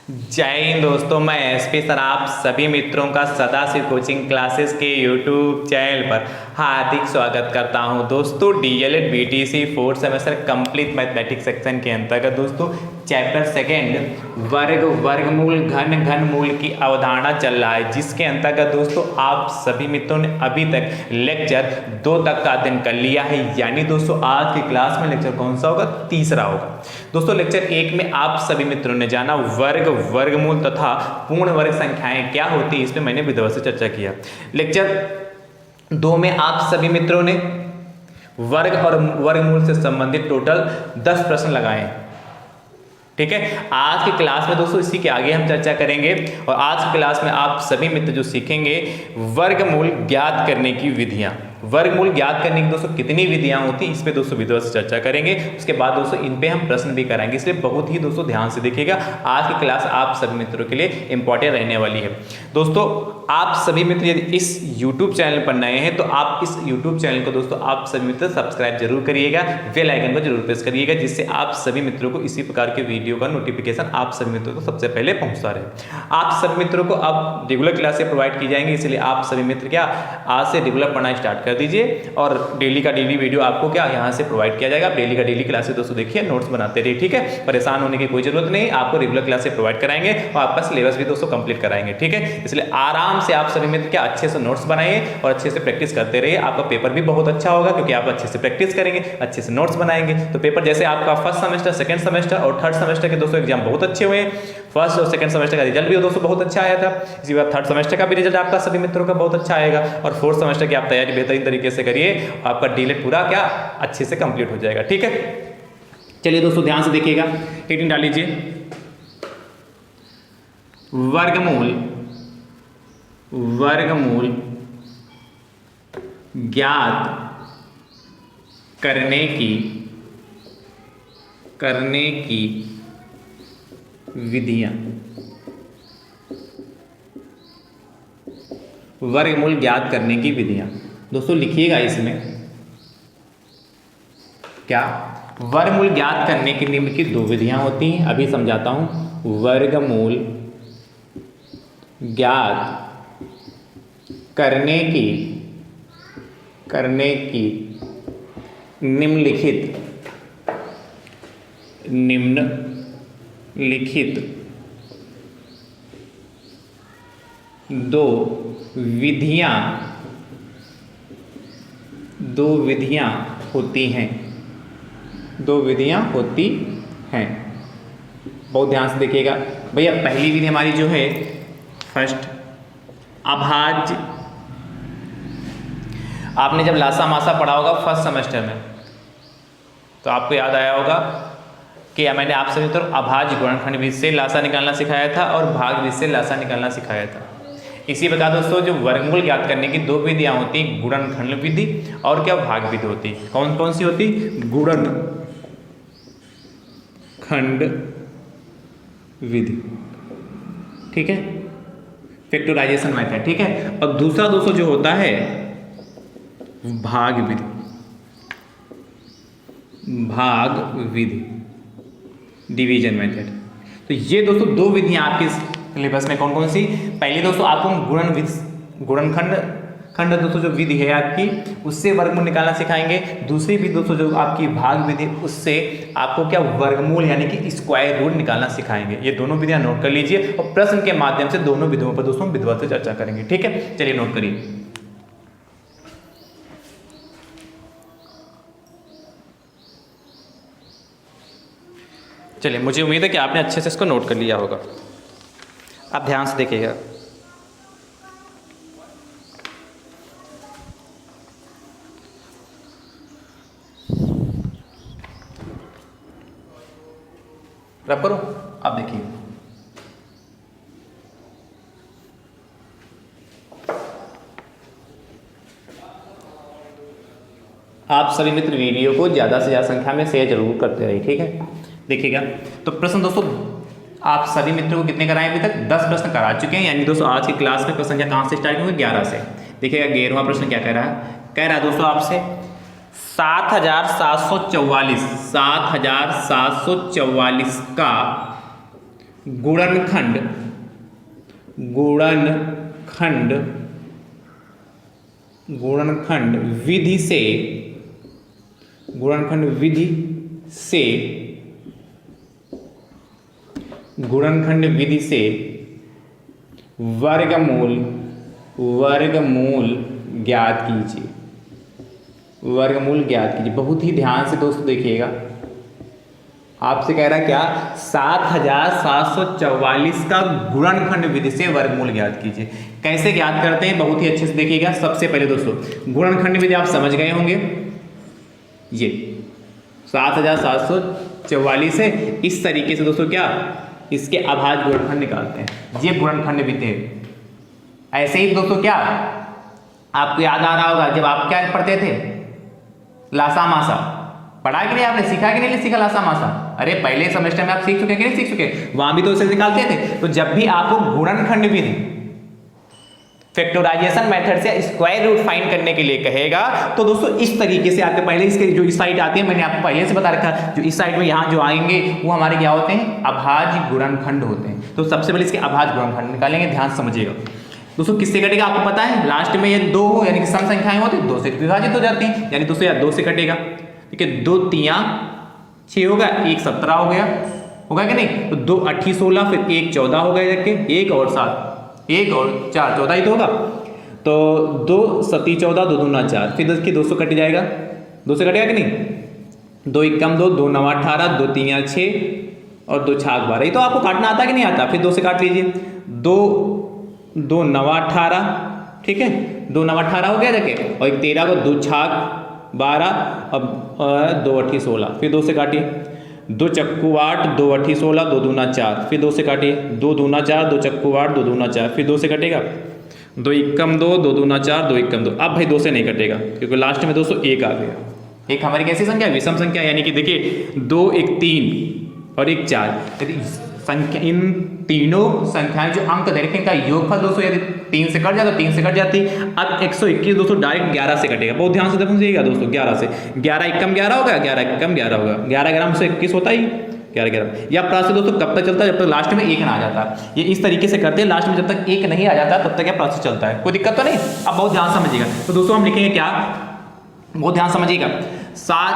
जय हिंद दोस्तों, मैं एसपी सर आप सभी मित्रों का सदाशिव कोचिंग क्लासेस के यूट्यूब चैनल पर हार्दिक स्वागत करता हूं। दोस्तों DElEd BTC fourth semester complete mathematics section के अंतर्गत दोस्तों चैप्टर सेकेंड वर्गमूल घनमूल की अवधारणा चल रहा है, जिसके अंतर्गत दोस्तों आप सभी मित्रों ने अभी तक लेक्चर 2 तक का अध्ययन कर लिया है। यानी दोस्तों आज की क्लास में लेक्चर कौन सा होगा? तीसरा होगा। दोस्तों लेक्चर 1 में आप सभी मित्रों ने जाना वर्गमूल तथा पूर्ण वर्ग संख्याएं क्या होती है, इस पे मैंने विधिवत से चर्चा किया। लेक्चर 2 में आप सभी मित्रों ने वर्ग और वर्गमूल से संबंधित टोटल 10 प्रश्न लगाए। ठीक है, आज की क्लास में दोस्तों इसी के आगे हम चर्चा करेंगे और आज की क्लास में आप सभी मित्र जो सीखेंगे वर्गमूल ज्ञात करने की विधियां। वर्गमूल ज्ञात करने की दोस्तों कितनी विधियां होती हैं, इस पे दोस्तों विधिवत से चर्चा करेंगे। उसके बाद दोस्तों इन पे हम प्रश्न भी कराएंगे, इसलिए बहुत ही दोस्तों ध्यान से देखिएगा। आज की क्लास आप सभी मित्रों के लिए इंपॉर्टेंट रहने वाली है। दोस्तों आप सभी मित्र यदि इस यूट्यूब चैनल पर नए हैं तो आप इस यूट्यूब चैनल को दोस्तों आप सभी मित्र सब्सक्राइब जरूर करिएगा, बेल आइकन को जरूर प्रेस करिएगा, जिससे आप सभी मित्रों को इसी प्रकार के वीडियो का नोटिफिकेशन आप सभी मित्रों को सबसे पहले पहुंचता रहे। आप सभी मित्रों को अब रेगुलर क्लासेस प्रोवाइड की जाएंगी, इसलिए आप सभी मित्र क्या आज से रेगुलर पढ़ना स्टार्ट कर दीजिए और डेली का डेली वीडियो आपको क्या यहाँ से प्रोवाइड किया जाएगा। आप डेली का डेली क्लासेस दोस्तों देखिए, नोट्स बनाते रहिए। ठीक है, परेशान होने की कोई जरूरत नहीं, आपको रेगुलर क्लासेस प्रोवाइड कराएंगे और आपका सिलेबस भी दोस्तों कंप्लीट कराएंगे। ठीक है, इसलिए आराम से आप सभी मित्र क्या अच्छे से नोट्स बनाइए और अच्छे से प्रैक्टिस करते रहिए। आपका पेपर भी बहुत अच्छा होगा क्योंकि आप अच्छे से प्रैक्टिस करेंगे, अच्छे से नोट्स बनाएंगे। तो पेपर जैसे आपका फर्स्ट सेमेस्टर, सेकंड सेमेस्टर और थर्ड सेमेस्टर के दोस्तों एग्जाम बहुत अच्छे हुए। फर्स्ट और सेकंड सेमेस्टर का रिजल्ट भी दोस्तों बहुत अच्छा आया था। इसी बार थर्ड सेमेस्टर का भी रिजल्ट आपका सभी मित्रों का बहुत अच्छा आएगा और फोर्थ सेमेस्टर की आप तैयारी बेहतरीन तरीके से करिए, आपका डीएलएड पूरा क्या अच्छे से कंप्लीट हो जाएगा। ठीक है, चलिए दोस्तों ध्यान से देखिएगा, हेडिंग डाल लीजिए वर्गमूल ज्ञात करने की विधियां। वर्गमूल ज्ञात करने की विधियां दोस्तों लिखिएगा इसमें क्या वर्गमूल ज्ञात करने की निम्न की 2 विधियां होती हैं। अभी समझाता हूं। वर्गमूल ज्ञात करने की निम्नलिखित 2 विधियां होती हैं। 2 विधियां होती हैं, बहुत ध्यान से देखिएगा भैया। पहली विधि हमारी जो है फर्स्ट अभाज्य। आपने जब लासा मासा पढ़ा होगा फर्स्ट सेमेस्टर में तो आपको याद आया होगा कि मैंने आप सभी तरफ अभाज्य गुणनखंड विधि से लासा निकालना सिखाया था और भाग विधि से लासा निकालना सिखाया था। इसी प्रकार दोस्तों जो वर्गमूल ज्ञात करने की 2 विधियां होती, गुणनखंड विधि और क्या भाग विधि होती। कौन कौन सी होती? गुणनखंड विधि। ठीक है, फैक्टराइजेशन मेथड। ठीक है, और दूसरा दोस्तों जो होता है भाग विधि, डिवीजन मेथड। तो ये दोस्तों 2 विधियां आपके सिलेबस में कौन कौन सी? पहली दोस्तों आपको गुणनखंड दोस्तों जो विधि है आपकी, उससे वर्गमूल निकालना सिखाएंगे। दूसरी विधि दोस्तों जो आपकी भाग विधि, उससे आपको क्या वर्गमूल यानी कि स्क्वायर रूट निकालना सिखाएंगे। ये दोनों विधियां नोट कर लीजिए और प्रश्न के माध्यम से दोनों विधियों पर दोस्तों विधिवत से चर्चा करेंगे। ठीक है, चलिए नोट करिए। चलिए, मुझे उम्मीद है कि आपने अच्छे से इसको नोट कर लिया होगा। आप ध्यान से देखिएगा। रब करो, आप देखिए। आप सभी मित्र वीडियो को ज़्यादा से ज़्यादा संख्या में शेयर जरूर करते रहिए। ठीक है, देखिएगा। तो प्रश्न दोस्तों आप सभी मित्रों को कितने कराए? अभी तक 10 प्रश्न करा चुके हैं। यानी दोस्तों आज की क्लास में प्रश्न संख्या कहाँ से स्टार्ट होंगे? 11 से। देखिएगा 11वां प्रश्न क्या कह रहा है? कह रहा है दोस्तों आपसे 7,744 का गुणनखंड गुणनखंड विधि से वर्गमूल ज्ञात कीजिए। बहुत ही ध्यान से दोस्तों देखिएगा, आपसे कह रहा है क्या, 7744 का गुणनखंड विधि से वर्गमूल ज्ञात कीजिए। कैसे ज्ञात करते हैं, बहुत ही अच्छे से देखिएगा। सबसे पहले दोस्तों गुणनखंड विधि आप समझ गए होंगे, ये 7744 है। इस तरीके से दोस्तों क्या, इसके अभाज्य गुणनखंड निकालते हैं, ये गुणनखंड विधि है। ऐसे ही दोस्तों क्या आपको याद आ रहा होगा, जब आप क्या पढ़ते थे, लासा मासा पढ़ा कि नहीं आपने, सीखा कि नहीं सीखा लासा मासा? अरे पहले सेमेस्टर में आप सीख चुके कि नहीं सीख चुके? वहां भी तो इसे निकालते थे। तो जब भी आपको गुणनखंड विधि फैक्टराइजेशन मेथड से स्क्वायर रूट फाइंड करने के लिए कहेगा, तो दोस्तों इस तरीके से आपके पहले इसके जो इस साइड आती है, मैंने आपको पहले से बता रखा, जो इस साइड में यहाँ जो आएंगे वो हमारे क्या होते हैं, अभाज्य गुणनखंड होते हैं। तो सबसे पहले इसके अभाज्य गुणनखंड निकालेंगे, ध्यान से समझिएगा दोस्तों। किससे कटेगा आपको पता है, लास्ट में ये 2 हो, यानी कि सम संख्याएं होती है 2 से विभाजित हो जाती है, यानी दोस्तों यार 2 से कटेगा। ठीक है, 2 तियां 6 होगा, 1 17 हो गया, होगा कि नहीं? तो 2 8 16, फिर 1 14 हो गया, जाके 1 और 7, 1 और 4 14 ही तो होगा। तो 2 7 14, 2 दूना 4, फिर देखिए 200 कट जाएगा, 2 से कटेगा कि नहीं? 2 एकम 2, 2 9 18, 2 3 6 और 2 छाक 12। ये तो आपको काटना आता कि नहीं आता? फिर 2 से काट लीजिए, 2 9 18, ठीक है, 2 9 18 हो गया जाके, और 1 13 को 2 छाक 12, अब 2 8 16, फिर 2 से काटिए, 2 चक्कू 8, 2 8 16, 2 दूना 4, फिर 2 से काटिए, 2 दूना 4, 2 चक्कू 8, 2 दूना 4, फिर 2 से कटेगा, 2 एकम 2, 2 दूना 4, 2 एकम 2। अब भाई 2 से नहीं कटेगा, क्योंकि लास्ट में दोस्तों 1 आ गया। एक हमारी कैसी संख्या, विषम संख्या, यानी कि देखिए 2 1 3 और 1 4, यदि संख्या इन तीनों संख्याएं जो अंक दे रखे, इनका योगफल दोस्तों यदि 3 से कट जाए तो 3 से कट जाती। अब 121 दोस्तों डायरेक्ट 11 से कटेगा, बहुत ध्यान से देखिएगा दोस्तों, 11 से 11 एकम 11 होगा, 11 एकम 11 होगा, 11 ग्राम से 21 होता ही 11 ग्राम। यह प्रोसेस दोस्तों कब तक चलता है, जब तक लास्ट में 1 ना आ जाता। ये इस तरीके से करते हैं, लास्ट में जब तक 1 नहीं आ जाता तब तक यह प्रोसेस चलता है, कोई दिक्कत तो नहीं। अब बहुत ध्यान समझिएगा, तो दोस्तों हम लिखेंगे क्या, बहुत ध्यान समझिएगा,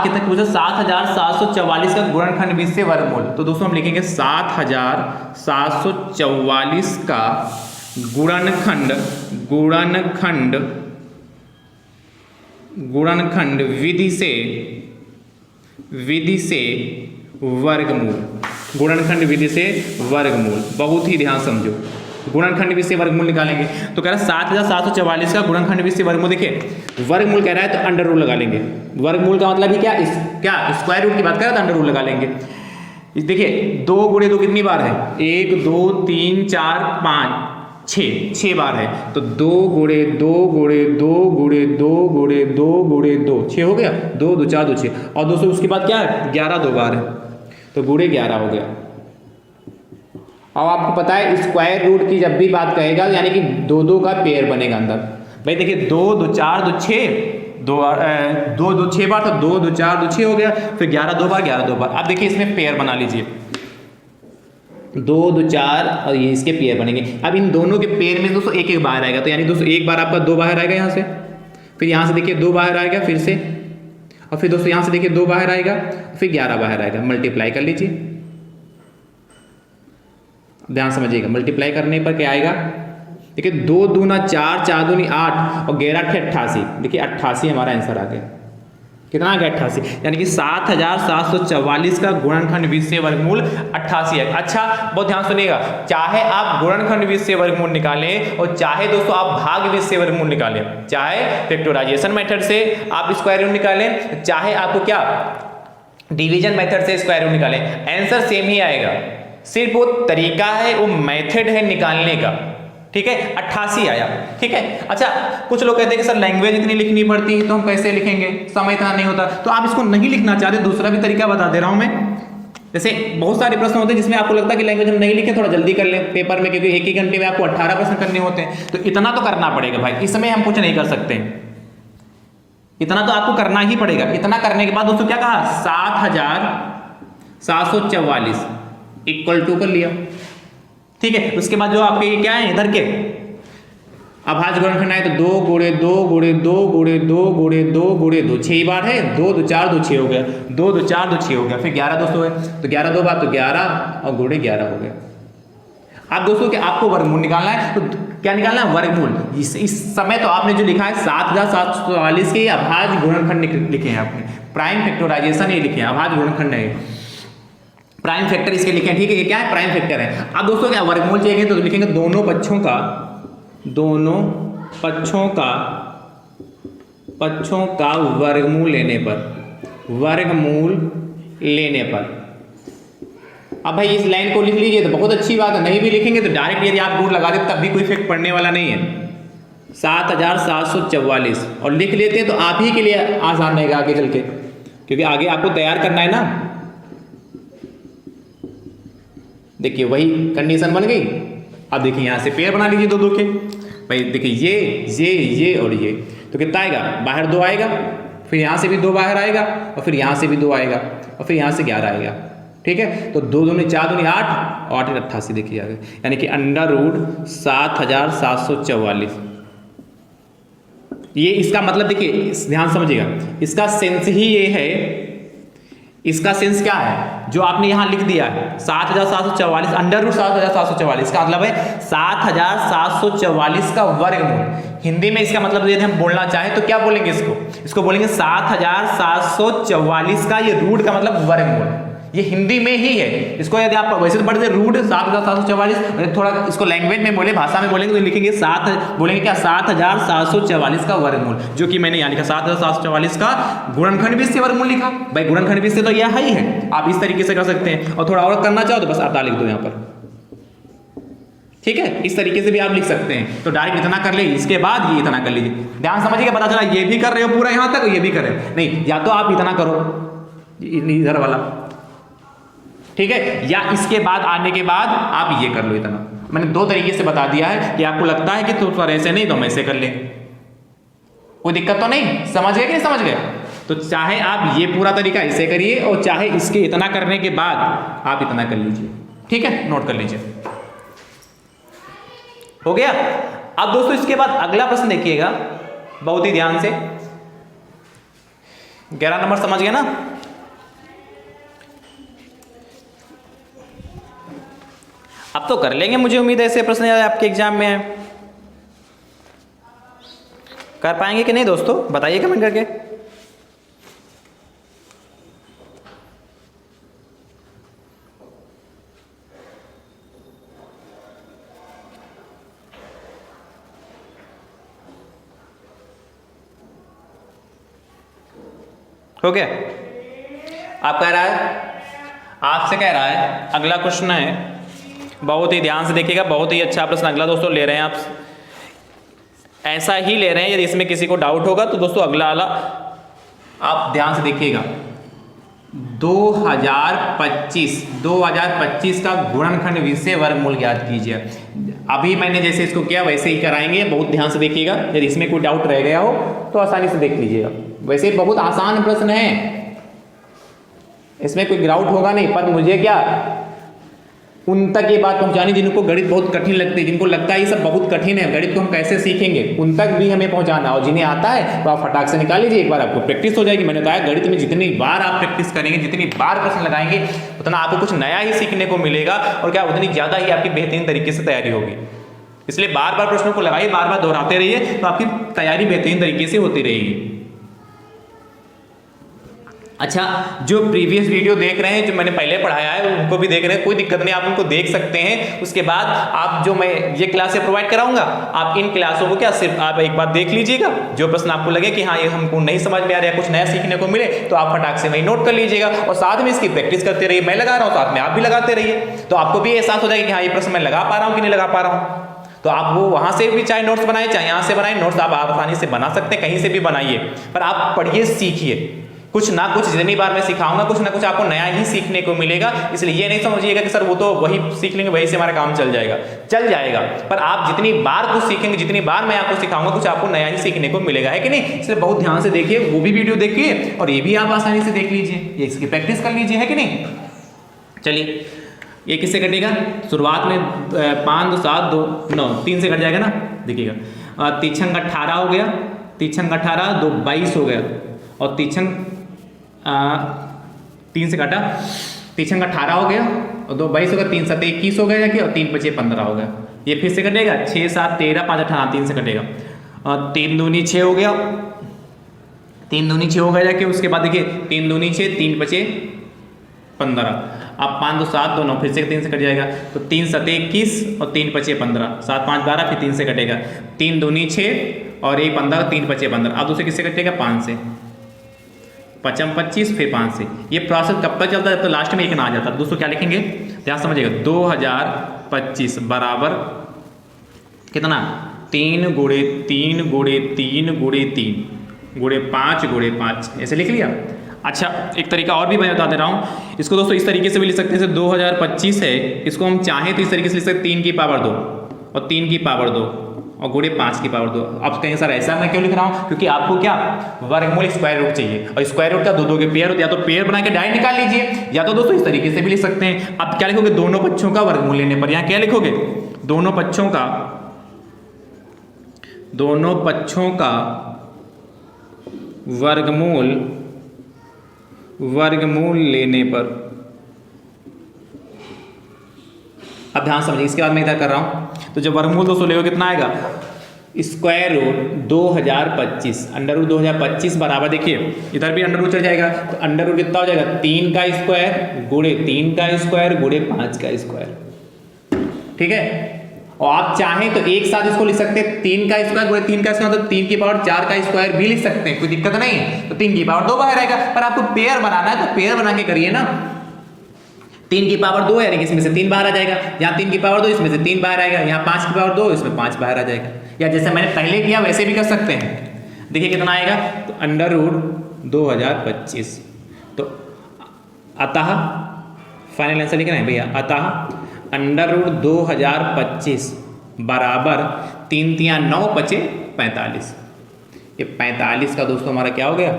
कितने पूछा, 7744 का गुणनखंड विधि से वर्गमूल। तो दोस्तों हम लिखेंगे 7744 का गुणनखंड विधि से वर्गमूल, गुणनखंड विधि से वर्गमूल। बहुत ही ध्यान समझो, गुणनखंड विधि से वर्गमूल निकालेंगे। तो कह रहा है 7744 का गुणनखंड विधि से वर्गमूल। देखिए वर्गमूल कह रहा है तो अंडर रूल लगा लेंगे। वर्गमूल का मतलब ही क्या, स्क्वायर रूट की बात कर रहा है तो अंडर रूल लगा लेंगे। देखिए 2 गुणे 2 कितनी बार है, 1 2 3 4 5 6 बार है। तो 2 गुणे 2 गुणे 2 गुणे 2 गुणे 2 गुणे 2 6 हो गया, 2 2 4 2 6, और दोस्तों उसके बाद क्या है, 11 2 बार है, तो गुणे 11 हो गया। अब आपको पता है स्क्वायर रूट की जब भी बात कहेगा यानी कि 2 2 का पेयर बनेगा अंदर। भाई देखिए 2 2 4 2 6, 2 2 6 बार, तो 2 2 4 2 6 हो गया, फिर 11 2 बार 11 2 बार। अब देखिए इसमें पेयर बना लीजिए, 2 2 4 और ये इसके पेयर बनेंगे। अब इन दोनों के पेयर में दोस्तों एक एक बाहर आएगा, तो यानी दोस्तों एक बार आपका 2 बाहर आएगा यहाँ से, फिर यहाँ से देखिए 2 बाहर आएगा फिर से, और फिर दोस्तों यहाँ से देखिए 2 बाहर आएगा, फिर 11 बाहर आएगा। मल्टीप्लाई कर लीजिए, ध्यान समझिएगा, मल्टीप्लाई करने पर क्या आएगा, देखिए 2 दूना 4, 4 दूनी 8 और 11 88। देखिए 88 हमारा आंसर आ गया। कितना आ गया, 88, यानी कि 7744 का गुणनखंड विधि से वर्गमूल 88 है। अच्छा बहुत ध्यान सुनिएगा, चाहे आप गुणनखंड विधि से वर्गमूल निकालें और चाहे दोस्तों आप भाग विधि से वर्गमूल निकालें, चाहे फैक्टराइजेशन मेथड से आप स्क्वायर रूट निकालें, चाहे आपको क्या डिवीजन मेथड से स्क्वायर रूट निकालें, आंसर सेम ही आएगा। सिर्फ वो तरीका है, वो मेथड है निकालने का। ठीक है, 88 आया। ठीक है, अच्छा कुछ लोग कहते हैं कि सर लैंग्वेज इतनी लिखनी पड़ती है तो हम कैसे लिखेंगे, समय इतना नहीं होता। तो आप इसको नहीं लिखना चाहते, दूसरा भी तरीका बता दे रहा हूं मैं। जैसे बहुत सारे प्रश्न होते हैं जिसमें आपको लगता है कि लैंग्वेज हम नहीं लिखे, थोड़ा जल्दी कर लें पेपर में, क्योंकि एक ही घंटे में आपको 18 प्रश्न करने होते हैं, तो इतना तो करना पड़ेगा भाई, इसमें हम कुछ नहीं कर सकते, इतना तो आपको करना ही पड़ेगा। इतना करने के बाद दोस्तों क्या कहा, 7744 इक्वल टू कर लिया, ठीक है। उसके बाद जो आपके क्या है इधर के अभाज्य गुणनखंड आए तो 2 गुणे 2 गुणे 2 गुणे 2 गुणे 2 गुणे 2 6 बार है, 2 2 4 2 6 हो गया, 2 2 4 2 6 हो गया, फिर 11 दोस्तों है तो 11 दो बार तो 11 और गुणे 11 हो गया। अब दोस्तों कि आपको वर्गमूल निकालना है तो क्या निकालना है वर्गमूल। इस समय तो आपने जो लिखा है 7744 के अभाज्य गुणनखंड लिखे हैं आपने, प्राइम फैक्टराइजेशन ये लिखे हैं, अभाज्य गुणनखंड है, प्राइम फैक्टर इसके लिखे हैं, ठीक है। ये क्या है प्राइम फैक्टर है। अब दोस्तों क्या वर्गमूल चाहिए तो लिखेंगे दोनों पक्षों का वर्गमूल लेने पर। अब भाई इस लाइन को लिख लीजिए तो बहुत अच्छी बात है, नहीं भी लिखेंगे तो डायरेक्ट यदि आप रूट लगा दे तब भी कोई इफेक्ट पड़ने वाला नहीं है। 7744 और लिख लेते हैं तो आप ही के लिए आसान रहेगा आगे चल के, क्योंकि आगे आपको तैयार करना है ना। देखिए वही कंडीशन बन गई। अब देखिए यहाँ से पेयर बना लीजिए दो दो के, भाई देखिए ये और ये तो कितना आएगा, बाहर 2 आएगा, फिर यहाँ से भी 2 बाहर आएगा और फिर यहाँ से भी 2 आएगा और फिर यहाँ से 11 आएगा, ठीक है। तो 2 दूनी 4 दूनी 8 और 8 88 देखिए आगे, यानी कि √7744। ये इसका मतलब देखिए ध्यान समझिएगा, इसका सेंस ही ये है, इसका सेंस क्या है जो आपने यहां लिख दिया है 7744 √7744 का मतलब है 7744 का वर्गमूल। हिंदी में इसका मतलब यदि हम बोलना चाहें तो क्या बोलेंगे, इसको बोलेंगे 7744 का ये रूट का मतलब वर्गमूल। ये हिंदी में ही है। इसको यदि आप वैसे तो पढ़ते √7744, थोड़ा इसको लैंग्वेज में बोले, भाषा में बोलेंगे तो लिखेंगे बोलेंगे क्या 7744 का वर्गमूल, जो कि मैंने यहाँ लिखा 7744 का गुणनखंड भी इससे वर्गमूल लिखा। भाई गुणनखंड भी इससे तो यह ही है, आप इस तरीके से कर सकते हैं। और थोड़ा और करना चाहो तो बस आप लिख दो यहाँ पर, ठीक है। इस तरीके से भी आप लिख सकते हैं। तो डायरेक्ट इतना कर ले, इसके बाद ये इतना कर लीजिए। ध्यान समझिएगा, पता चला ये भी कर रहे हो पूरा यहाँ तक, ये भी कर रहे हो नहीं, या तो आप इतना करो इधर वाला, ठीक है, या इसके बाद आने के बाद आप ये कर लो इतना। मैंने 2 तरीके से बता दिया है कि आपको लगता है कि तो ऐसे नहीं तो हम ऐसे कर लें, कोई दिक्कत तो नहीं, समझ गए कि नहीं समझ गए। तो चाहे आप ये पूरा तरीका इसे करिए और चाहे इसके इतना करने के बाद आप इतना कर लीजिए, ठीक है, नोट कर लीजिए, हो गया। अब दोस्तों इसके बाद अगला प्रश्न देखिएगा बहुत ही ध्यान से, 11 नंबर समझ गए ना। अब तो कर लेंगे, मुझे उम्मीद है ऐसे प्रश्न आपके एग्जाम में है। कर पाएंगे कि नहीं दोस्तों, बताइए कमेंट करके। हो गया। आप कह रहा है, आपसे कह रहा है अगला क्वेश्चन है, बहुत ही ध्यान से देखिएगा, बहुत ही अच्छा प्रश्न अगला दोस्तों ले रहे हैं आप, ऐसा ही ले रहे हैं। यदि इसमें किसी को डाउट होगा तो दोस्तों अगला वाला आप ध्यान से देखिएगा। 2025 का गुणनखंड विषय वर्गमूल ज्ञात कीजिए। अभी मैंने जैसे इसको किया वैसे ही कराएंगे, बहुत ध्यान से देखिएगा। यदि इसमें कोई डाउट रह गया हो तो आसानी से देख लीजिएगा। वैसे बहुत आसान प्रश्न है, इसमें कोई डाउट होगा नहीं, पर मुझे क्या उन तक ये बात पहुंचानी जिनको गणित बहुत कठिन लगती है, जिनको लगता है ये सब बहुत कठिन है, गणित को हम कैसे सीखेंगे, उन तक भी हमें पहुंचाना। और जिन्हें आता है तो आप फटाक से निकाल लीजिए, एक बार आपको प्रैक्टिस हो जाएगी। मैंने बताया गणित में जितनी बार आप प्रैक्टिस करेंगे, जितनी बार प्रश्न लगाएंगे, उतना आपको कुछ नया ही सीखने को मिलेगा और क्या उतनी ज़्यादा ही आपकी बेहतरीन तरीके से तैयारी होगी। इसलिए बार बार प्रश्नों को लगाइए, बार बार दोहराते रहिए, तो आपकी तैयारी बेहतरीन तरीके से होती रहेगी। अच्छा, जो प्रीवियस वीडियो देख रहे हैं, जो मैंने पहले पढ़ाया है, उनको भी देख रहे हैं, कोई दिक्कत नहीं, आप उनको देख सकते हैं। उसके बाद आप जो मैं ये क्लासें प्रोवाइड कराऊंगा, आप इन क्लासों को क्या सिर्फ आप एक बार देख लीजिएगा। जो प्रश्न आपको लगे कि हाँ ये हमको नहीं समझ में आ रहा है, कुछ नया सीखने को मिले, तो आप फटाक से वही नोट कर लीजिएगा और साथ में इसकी प्रैक्टिस करते रहिए। मैं लगा रहा हूँ, साथ में आप भी लगाते रहिए, तो आपको भी एहसास हो जाएगा कि हाँ ये प्रश्न मैं लगा पा रहा हूँ कि नहीं लगा पा रहा हूँ। तो आप वो वहाँ से भी चाहे नोट्स बनाए, चाहे यहाँ से बनाए, नोट्स आप आसानी से बना सकते हैं, कहीं से भी बनाइए, पर आप पढ़िए, सीखिए। कुछ ना कुछ जितनी बार मैं सिखाऊंगा, कुछ ना कुछ आपको नया ही सीखने को मिलेगा। इसलिए ये नहीं समझिएगा कि सर वो तो वही सीख लेंगे, वही से हमारा काम चल जाएगा। पर आप जितनी बार कुछ सीखेंगे, जितनी बार मैं आपको सिखाऊंगा, कुछ आपको नया ही सीखने को मिलेगा, है कि नहीं। इसलिए बहुत ध्यान से देखिए, वो भी वीडियो देखिए और ये भी आप आसानी से देख लीजिए, ये इसकी प्रैक्टिस कर लीजिए, है कि नहीं। चलिए ये किससे कटेगा? शुरुआत में 5 2 7 2 9 3 से कट जाएगा ना, देखिएगा। तीक्षण 18 हो गया, तीक्षण 18 2 22 हो गया, और तीक्षण 3 से काटा, तीक्षण 18 हो गया और 2 22 हो गया, 3 7 21 हो गया जाके, और 3 5 15 हो गया। ये फिर से कटेगा 6 7 13 5 18 3 से कटेगा, और 3 दूनी 6 हो गया, 3 दूनी 6 हो गया जाके। उसके बाद देखिए 3 दूनी 6 3 5 15, अब 5 2 7 2 9 फिर से 3 से कट जाएगा, तो 3 7 21 और 3 5 15, 7 5 12 फिर 3 से कटेगा, 3 दूनी 6 और ये 15, 3 5 15। अब दूसरे किससे कटेगा? 5 से, 5 25 फिर 5 से। ये प्रोसेस कब तक चलता है? तो लास्ट में एक ना आ जाता है। दोस्तों क्या लिखेंगे ध्यान समझिएगा, 2025 बराबर कितना? 3 गुणे 3 गुणे 3 गुणे 3 गुणे 5 गुणे 5, ऐसे लिख लिया। अच्छा एक तरीका और भी मैं बता दे रहा हूँ, इसको दोस्तों इस तरीके से भी लिख सकते हैं। जैसे 2025 है, इसको हम चाहें तो इस तरीके से लिख सकते हैं, 3 की पावर 2 और 3 की पावर 2 और गुणे 5 की पावर 2। अब कहें सर ऐसा मैं क्यों लिख रहा हूँ? क्योंकि आपको क्या वर्गमूल स्क्वायर रूट चाहिए, और स्क्वायर रूट का 2 2 के पेयर होते हैं, या तो पेयर बना के डायरेक्ट निकाल लीजिए, या तो दोस्तों इस तरीके से भी लिख सकते हैं। अब क्या लिखोगे? दोनों पक्षों का वर्गमूल लेने पर यहाँ क्या लिखोगे? दोनों पक्षों का वर्गमूल लेने पर। अब ध्यान समझिए, इसके बाद मैं इधर कर रहा हूं, तो जब वर्गमूल दोस्तों लेगा कितना आएगा? स्क्वायर रूट 2025, अंडर रूट 2025 बराबर, देखिए इधर भी अंडर रूट चल जाएगा, तो अंडर रूट कितना हो जाएगा? 3 का स्क्वायर गुणे 3 का स्क्वायर गुणे 5 का स्क्वायर, ठीक है। और आप चाहें तो एक साथ इसको लिख सकते हैं, 3 का स्क्वायर गुणे 3 का स्क्वायर, तो 3 की पावर 4 का स्क्वायर भी लिख सकते हैं, कोई दिक्कत नहीं है। तो 3 की पावर 2 बाहर आएगा, पर आपको पेयर बनाना है तो पेयर बना के करिए ना। 3 की पावर 2 है, इसमें से 3 बाहर आ जाएगा, यहाँ 3 की पावर 2 इसमें से 3 बाहर आएगा, यहाँ 5 की पावर 2 इसमें 5 बाहर आ जाएगा, या जैसे मैंने पहले किया वैसे भी कर सकते हैं। देखिए कितना आएगा? तो अंडर रूट 2025, तो अतः फाइनल आंसर लिखना है भैया, अतः अंडर रूट 2025 बराबर 3 3 9 5 45। ये 45 का दोस्तों हमारा क्या हो गया?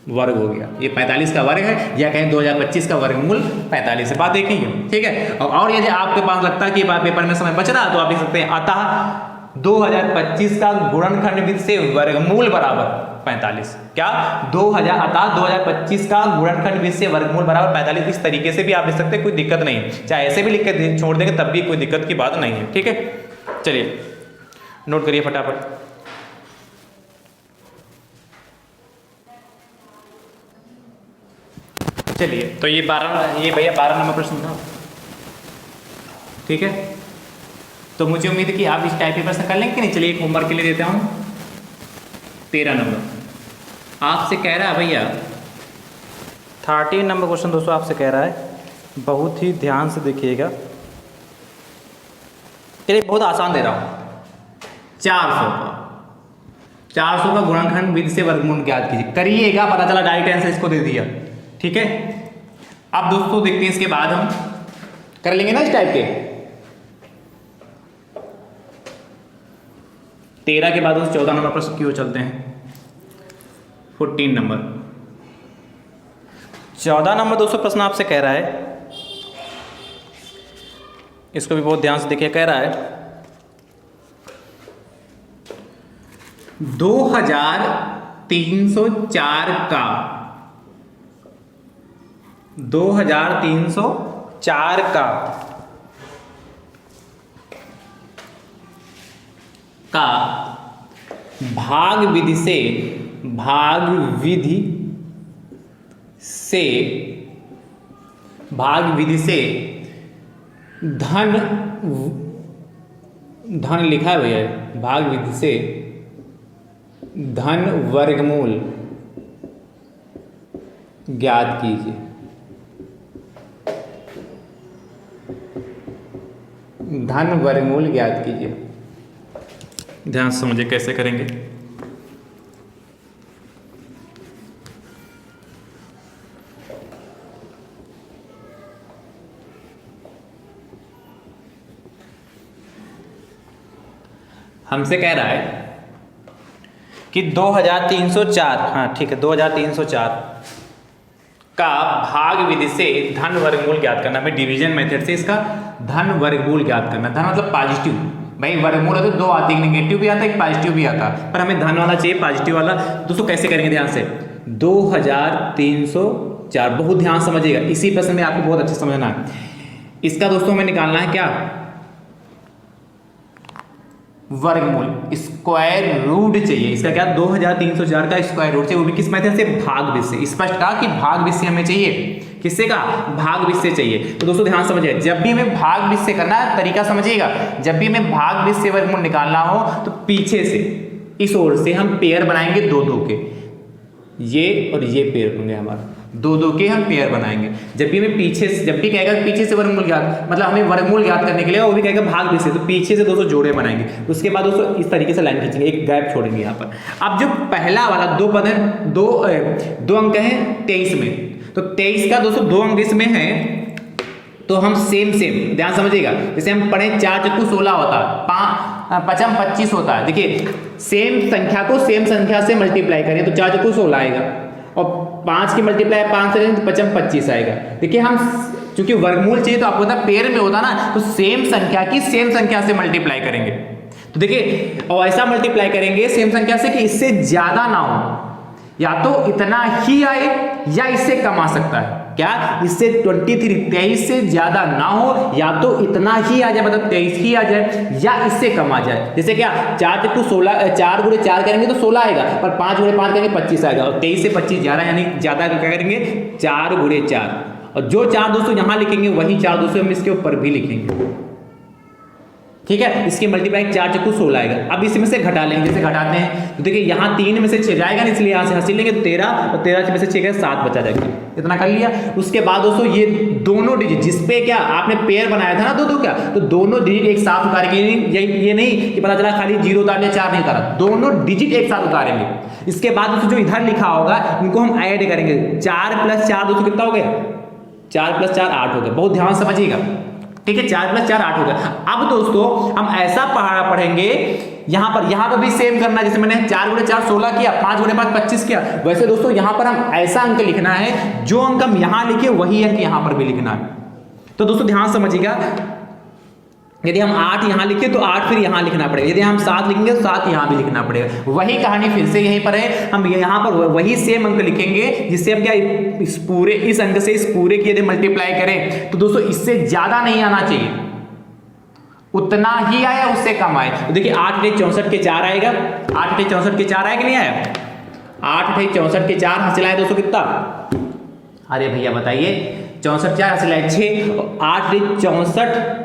वर्ग हो गया। ये 45 का वर्ग है, या कहें 2025 का वर्गमूल 45 है। बात एक ही है, ठीक है। और यदि आपके पास लगता है कि पेपर में समय बच रहा है, तो आप लिख सकते हैं अतः 2025 का गुणनखंड विधि से वर्गमूल बराबर 45। क्या? 2025 का गुणनखंड विधि से वर्गमूल बराबर 45। इस तरीके से भी आप लिख सकते हैं, कोई दिक्कत नहीं है। चाहे ऐसे भी लिख के छोड़ देंगे तब भी कोई दिक्कत की बात नहीं है, ठीक है। चलिए नोट करिए फटाफट। चलिए तो ये भैया 12 नंबर प्रश्न था, ठीक है। तो मुझे उम्मीद है कि आप इस टाइप के प्रश्न कर लेंगे कि नहीं। चलिए एक होमवर्क के लिए देता हूँ। 13 नंबर आपसे कह रहा है भैया, 13 नंबर क्वेश्चन दोस्तों आपसे कह रहा है, बहुत ही ध्यान से देखिएगा। चलिए बहुत आसान दे रहा हूँ। 400 का गुणनखंड विधि से वर्गमूल ज्ञात कीजिए। करिएगा, पता चला डायरेक्ट आंसर इसको दे दिया, ठीक है। अब दोस्तों देखते हैं इसके बाद हम कर लेंगे ना इस टाइप के। 13 के बाद 14 नंबर प्रश्न की ओर चलते हैं। 14 नंबर 14 नंबर दोस्तों प्रश्न आपसे कह रहा है, इसको भी बहुत ध्यान से देखिए। कह रहा है 2304 का भाग विधि से धन लिखा है भैया, भाग विधि से धन वर्गमूल ज्ञात कीजिए। धन वर्गमूल ज्ञात कीजिए। ध्यान से समझिए कैसे करेंगे। हमसे कह रहा है कि 2304, हाँ ठीक है 2304 का भाग विधि से धन वर्गमूल ज्ञात करना। हमें डिवीजन मेथड से इसका धन वर्गमूल ज्ञात करना। धन मतलब पॉजिटिव, भाई वर्गमूल है तो दो आते, एक नेगेटिव भी आता है एक पॉजिटिव भी आता, पर हमें धन वाला चाहिए, पॉजिटिव वाला। दोस्तों कैसे करेंगे ध्यान से, 2304, बहुत ध्यान समझिएगा, इसी प्रश्न में आपको बहुत अच्छे समझना है। इसका दोस्तों हमें निकालना है क्या, वर्गमूल, स्क्वायर रूट चाहिए इसका। क्या 2304 का स्क्वायर रूट चाहिए, वो भी किस मेथड से, भाग विधि से। स्पष्ट कहा कि भाग विधि से हमें चाहिए, किससे का, भाग विधि से चाहिए। तो दोस्तों ध्यान समझिए, जब भी हमें भाग विधि से करना है, तरीका समझिएगा, जब भी हमें भाग विधि से वर्गमूल निकालना हो तो पीछे से इस ओर से हम पेयर बनाएंगे दो दो के, ये और ये पेयर होंगे हमारा, दो दो के हम पेयर बनाएंगे। जब भी हमें पीछे से, जब भी कहेगा पीछे से वर्गमूल ज्ञात, मतलब हमें वर्गमूल ज्ञात करने के लिए वो भी कहेगा भाग विधि से, तो पीछे से दोस्तों जोड़े बनाएंगे। उसके बाद दोस्तों इस तरीके से लाइन खींचेंगे, एक गैप छोड़ेंगे यहाँ पर। अब जो पहला वाला दो पद है, दो अंक है 23 में, तो 23 का दोस्तों दो अंक इसमें है, तो हम सेम ध्यान समझिएगा, जैसे हम पढ़े 4 चक्कू 16 होता है, 5 25 होता है। देखिए सेम संख्या को सेम संख्या से मल्टीप्लाई करें तो 4 चक्कू 16 आएगा, और 5 की मल्टीप्लाई 5 से करें तो 5 25 आएगा। देखिए हम चूंकि वर्गमूल चाहिए तो आपको पता पेयर में होता ना, तो सेम संख्या की सेम संख्या से मल्टीप्लाई करेंगे। तो देखिए और ऐसा मल्टीप्लाई करेंगे सेम संख्या से कि इससे ज्यादा ना हो, या तो इतना ही आए या इससे कम आ सकता है। क्या, इससे 23 से ज्यादा ना हो, या तो इतना ही आ जाए, मतलब 23 ही आ जाए, या इससे कम आ जाए। जैसे क्या 4 चक्कू 16, 4 गुणे 4 करेंगे तो 16 आएगा, पर 5 गुणे 5 करेंगे 25 आएगा, और 23 से 25 ज्यादा, यानी ज्यादा क्या करेंगे 4 गुणे 4, और जो 4 दोस्तों यहां लिखेंगे वही 4 दोस्तों हम इसके ऊपर भी लिखेंगे। ठीक है, इसकी मल्टीप्लाई 4 चक्कू 16 आएगा। अब इसमें से घटा लेंगे, जैसे घटाते हैं तो देखिए यहाँ 3 में से 6 जाएगा ना, इसलिए यहाँ से हंसी लेंगे तो 13, और 13 में से 6 गए 7 बचा जाएगा। इतना कर लिया। उसके बाद दोस्तों ये दोनों डिजिट जिसपे क्या आपने पेयर बनाया था ना दो क्या, तो दोनों डिजिट एक साथ उतारेंगे। ये नहीं कि पता चला खाली 0 उतार लिया 4 नहीं उतारा, दोनों डिजिट एक साथ उतारेंगे। इसके बाद दोस्तों जो इधर लिखा होगा इनको हम ऐड करेंगे, 4 + 4 दोस्तों कितना हो गया, 4 + 4 8 हो गया। बहुत ध्यान समझिएगा, ठीक है, 4 + 4 8 हो गया। अब दोस्तों हम ऐसा पढ़ेंगे, यहाँ पर भी सेम करना, जैसे मैंने 4 गुणे 4 16 किया, 5 गुणे 5 25 किया, वैसे दोस्तों यहाँ पर हम ऐसा अंक लिखना है, जो अंक हम यहाँ लिखे वही अंक यहाँ पर भी लिखना है। तो दोस्तों ध्यान समझिएगा, यदि हम 8 यहाँ लिखे तो 8 फिर यहाँ लिखना पड़ेगा, यदि हम 7 लिखेंगे तो 7 यहाँ भी लिखना पड़ेगा। वही कहानी फिर से यहीं पर है, हम यहाँ पर वही सेम अंक लिखेंगे, जिससे हम क्या इस अंक से इस पूरे की यदि मल्टीप्लाई करें तो दोस्तों इससे ज्यादा नहीं आना चाहिए, उतना ही आया, उससे कम आए। तो देखिए 8 × 64 के 4 आएगा, 8 × 64 के 4 आया कि नहीं आया, 8 × 64 के 4 हासिल आया दोस्तों कितना, अरे भैया बताइए, 64 4 हासिल आया 6, 8 × 64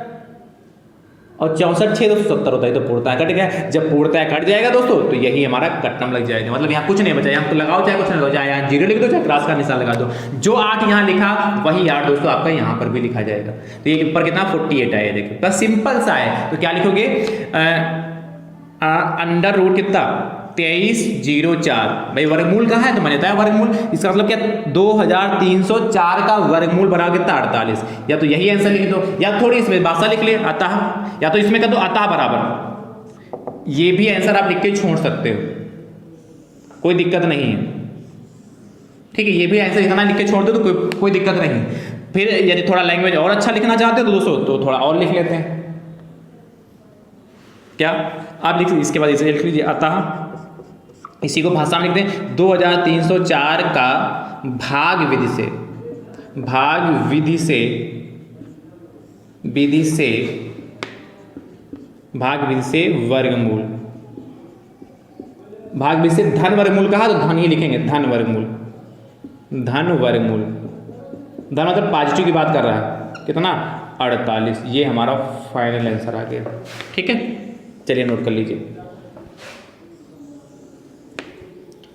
और 64 6 दोस्तों 70 होता है, तो पूर्णतः कट गया। जब पूर्णतः कट जाएगा दोस्तों तो यही हमारा कटनम लग जाएगा, मतलब यहाँ कुछ नहीं बचा, यहाँ तो लगाओ चाहे कुछ नहीं लगाओ, चाहे यहाँ 0 लिख दो चाहे क्रॉस का निशान लगा दो, जो 8 यहाँ लिखा वही 8 दोस्तों आपका यहाँ पर भी लिखा जाएगा। तो ये ऊपर कितना 48 आया, देखिए बस सिंपल सा है। तो क्या लिखोगे, अंडर रूट कितना 2304, भाई वर्गमूल कहाँ है तो मैंने बताया वर्गमूल, इसका मतलब क्या 2304 का वर्गमूल बराबर कितना 48, या तो यही आंसर लिख दो, या थोड़ी इसमें भाषा लिख ले अतः, या तो इसमें कर दो अतः बराबर, ये भी आंसर आप लिख के छोड़ सकते हो, कोई दिक्कत नहीं है। ठीक है, ये भी आंसर इतना लिख के छोड़ दो तो कोई दिक्कत नहीं। फिर यदि थोड़ा लैंग्वेज और अच्छा लिखना चाहते हो तो दोस्तों तो थोड़ा और लिख लेते हैं, क्या आप लिख लीजिए, इसके बाद इसे लिख लीजिए अतः, इसी को भाषा में लिखते हैं 2304 का भाग विधि से वर्गमूल, भाग विधि से धन वर्गमूल कहा तो धन ही लिखेंगे, धन वर्गमूल, धन मतलब पॉजिटिव की बात कर रहा है, कितना 48, ये हमारा फाइनल आंसर आ गया। ठीक है, चलिए नोट कर लीजिए,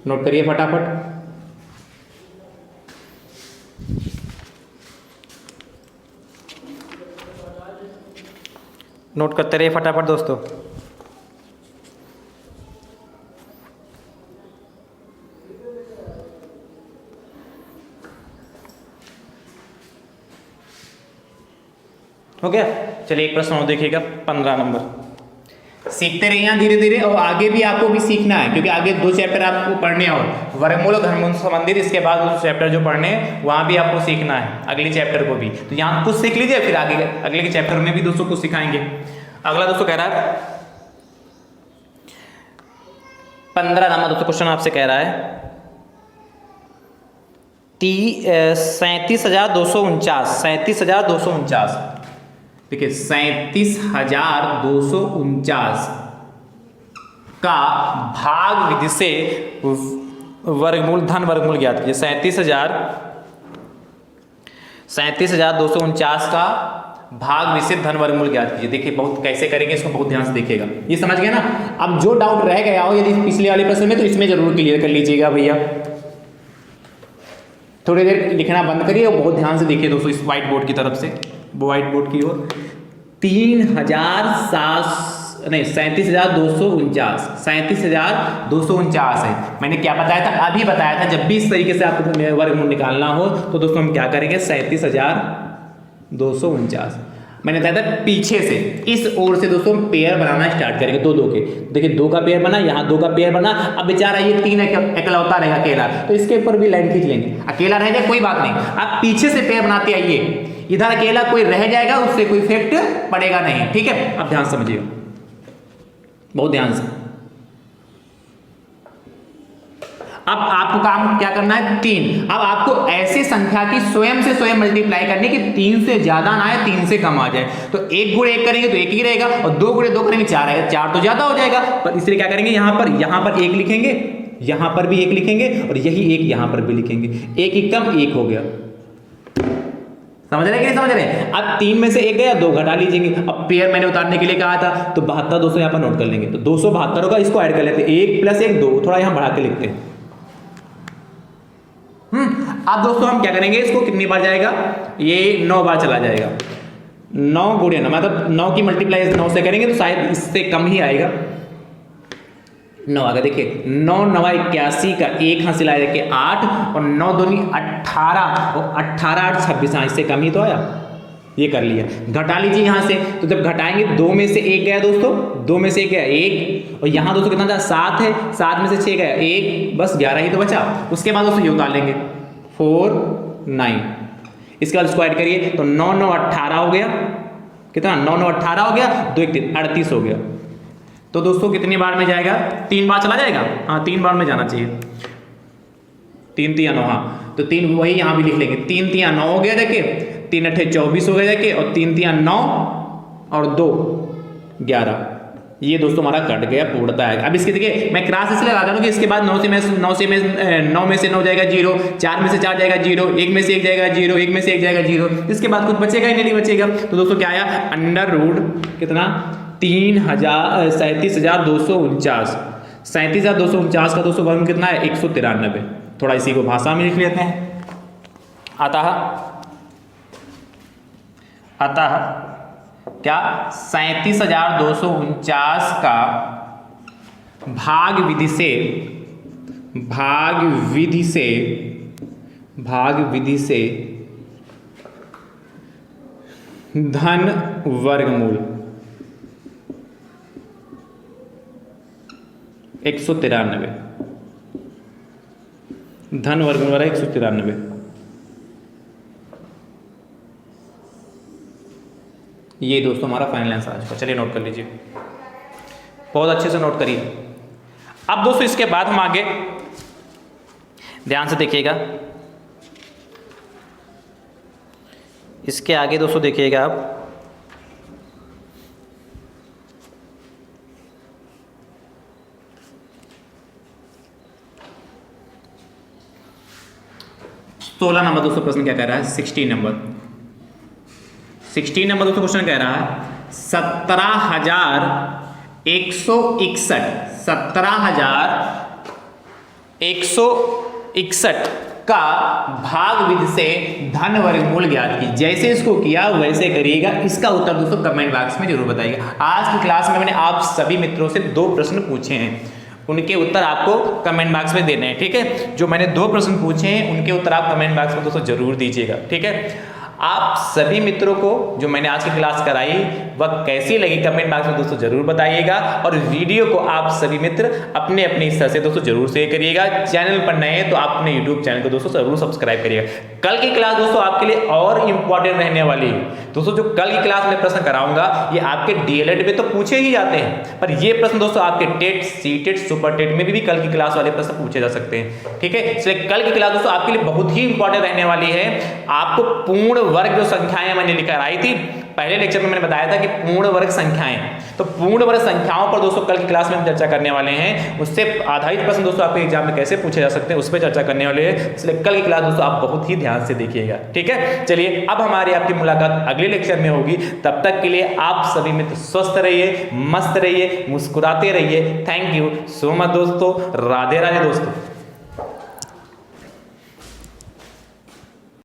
नोट करिए फटाफट। नोट करते रहिए फटाफट दोस्तों। हो गया, चलिए एक प्रश्न और देखिएगा 15 नंबर। सीखते रहिए धीरे धीरे, और आगे भी आपको भी सीखना है क्योंकि आगे 2 चैप्टर आपको पढ़ने और वर्गमूल और घनमूल से संबंधित, इसके बाद 2 चैप्टर जो पढ़ने हैं वहाँ भी आपको सीखना है अगले चैप्टर को भी। तो यहाँ कुछ सीख लीजिए, फिर आगे अगले के चैप्टर में भी दोस्तों कुछ सिखाएंगे। अगला दोस्तों कह रहा है 15 नंबर दोस्तों क्वेश्चन आपसे कह रहा है 37,249 देखिए 37,249 का भाग विधि से वर्गमूल धन वर्गमूल ज्ञात कीजिए। 37,249 का भाग विधि से धन वर्गमूल ज्ञात कीजिए। देखिए बहुत कैसे करेंगे इसको, बहुत ध्यान से देखिएगा, ये समझ गए ना। अब जो डाउट रह गया हो यदि पिछले वाले प्रश्न में तो इसमें जरूर क्लियर कर लीजिएगा भैया। थोड़ी देर लिखना बंद करिए और बहुत ध्यान से देखिए दोस्तों इस व्हाइट बोर्ड की तरफ से, वो व्हाइट बोर्ड की ओर। 37,249 है। मैंने क्या बताया था, अभी बताया था, जब भी इस तरीके से आपको वर्गमूल निकालना हो तो दोस्तों हम क्या करेंगे 37,249 मैंने बताया था पीछे से इस ओर से दोस्तों पेयर बनाना स्टार्ट करेंगे 2 के। देखिए 2 का पेयर बना, यहाँ 2 का पेयर बना। अब बेचारा ये 3 एकलौता रहेगा अकेला, तो इसके ऊपर भी लाइन खींच लेंगे। अकेला रह जाए कोई बात नहीं, आप पीछे से पेयर बनाते आइए। इधर अकेला कोई रह जाएगा उससे कोई इफेक्ट पड़ेगा नहीं, ठीक है। अब ध्यान समझिए, बहुत ध्यान से। अब आपको काम क्या करना है 3। अब आपको ऐसी संख्या की स्वयं से स्वयं मल्टीप्लाई करनी कि 3 से ज्यादा ना आए, 3 से कम आ जाए। तो 1 गुणे 1 करेंगे तो 1 ही रहेगा, और 2 गुणे 2 करेंगे 4 आएगा। 4 तो ज्यादा हो जाएगा, पर इसलिए क्या करेंगे यहाँ पर 1 लिखेंगे, यहाँ पर भी 1 लिखेंगे, और यही 1 यहाँ पर भी लिखेंगे। 1 1 कम 1 हो गया। समझ रहे कि नहीं समझ रहे? अब 3 में से 1 गया, 2 घटा लीजिएंगे। अब पेयर मैंने उतारने के लिए कहा था, तो 72 200 यहाँ पर नोट कर लेंगे। तो 272 होगा, इसको ऐड कर लेते हैं। 1 + 1 2, थोड़ा यहाँ बढ़ा के लिखते हैं। अब दोस्तों हम क्या करेंगे, इसको कितनी बार जाएगा, ये 9 बार चला जाएगा। 9 गुणे 9 मतलब 9 की मल्टीप्लाई 9 से करेंगे तो शायद इससे कम ही आएगा। 9 आ गया। देखिए 9 9 81 का 1 हासिल आया, देखिए 8, और 9 दूनी 18, और 18 8 26, हाँ इससे कम ही तो आया। ये कर लिया, घटा लीजिए यहाँ से। तो जब घटाएंगे 2 में से 1 गया दोस्तों, 2 में से 1 गया 1, और यहाँ दोस्तों कितना था 7 है, 7 में से 6 गया 1, बस 11 ही तो बचा। उसके बाद दोस्तों ये उतार लेंगे 4 9, इसके बाद इसको ऐड करिए तो 9 9 18 हो गया। कितना 9 9 18 हो गया, 2 1 3 38 हो गया। तो दोस्तों कितनी बार में जाएगा, 3 बार चला जाएगा। हाँ 3 बार में जाना चाहिए। 3 3 9, हाँ तो 3 वही यहाँ भी लिख लेंगे। 3 3 9 हो गया, देखिए 3 8 24 हो गया, देखिए, और 3 3 9 और 2 11। ये दोस्तों हमारा कट गया, पूर्णता है। अब इसके देखिए मैं क्रॉस इसलिए लगा दूँ कि इसके बाद 9 में से 9 जाएगा 0, 4 में से 4 जाएगा 0, 1 में से 1 जाएगा 0, 1 में से 1 जाएगा 0, इसके बाद कुछ बचेगा ही नहीं बचेगा। तो दोस्तों क्या आया, अंडर रूट कितना 37,249। 37,249 का दोस्तों वर्ग कितना है 193। थोड़ा इसी को भाषा में लिख लेते हैं। अतः क्या 37,249 का भाग विधि से धन वर्गमूल 193, धन वर्गमूल 193। ये दोस्तों हमारा फाइनल आंसर आज का। चलिए नोट कर लीजिए, बहुत अच्छे से नोट करिए। अब दोस्तों इसके बाद हम आगे ध्यान से देखिएगा, इसके आगे दोस्तों देखिएगा आप, सोलह नंबर दोस्तों प्रश्न क्या कह रहा है, 16 नंबर दोस्तों क्वेश्चन कह रहा है 17,161 का भाग विधि से धन वर्गमूल ज्ञात की। जैसे इसको किया वैसे करिएगा। इसका उत्तर दोस्तों कमेंट बॉक्स में जरूर बताइएगा। आज की क्लास में मैंने आप सभी मित्रों से 2 प्रश्न पूछे हैं, उनके उत्तर आपको कमेंट बॉक्स में देने हैं, ठीक है। जो मैंने 2 प्रश्न पूछे हैं उनके उत्तर आप कमेंट बॉक्स में दोस्तों जरूर दीजिएगा, ठीक है। आप सभी मित्रों को जो मैंने आज की क्लास कराई वह कैसी लगी कमेंट बॉक्स में दोस्तों जरूर बताइएगा, और वीडियो को आप सभी मित्र अपने अपने हिस्से से दोस्तों जरूर शेयर करिएगा। चैनल पर नए हैं तो आप अपने यूट्यूब चैनल को दोस्तों जरूर सब्सक्राइब करिएगा। कल की क्लास दोस्तों आपके लिए और इंपॉर्टेंट रहने वाली है। दोस्तों जो कल की क्लास में प्रश्न कराऊंगा ये आपके डीएलएड में तो पूछे ही जाते हैं, पर ये प्रश्न दोस्तों आपके टेट, सीटेट, सुपर टेट में भी कल की क्लास वाले प्रश्न पूछे जा सकते हैं। ठीक है, इसलिए कल की क्लास दोस्तों आपके लिए बहुत ही इंपॉर्टेंट रहने वाली है। आपको पूर्ण वर्ग जो संख्याएं मैंने लिखकर आई थी पहले लेक्चर में, मैंने बताया था कि पूर्ण वर्ग संख्याएं, तो पूर्ण वर्ग संख्याओं पर दोस्तों कल की क्लास में हम चर्चा करने वाले हैं। उससे आधारित प्रश्न दोस्तों आपके एग्जाम में कैसे पूछे जा सकते हैं उस पर चर्चा करने वाले हैं। इसलिए कल की क्लास दोस्तों आप बहुत ही ध्यान से देखिएगा। ठीक है, चलिए अब हमारी आपकी मुलाकात अगले लेक्चर में होगी। तब तक के लिए आप सभी मित्र स्वस्थ रहिए, मस्त रहिए, मुस्कुराते रहिए। थैंक यू सो मच दोस्तों। राधे राधे दोस्तों।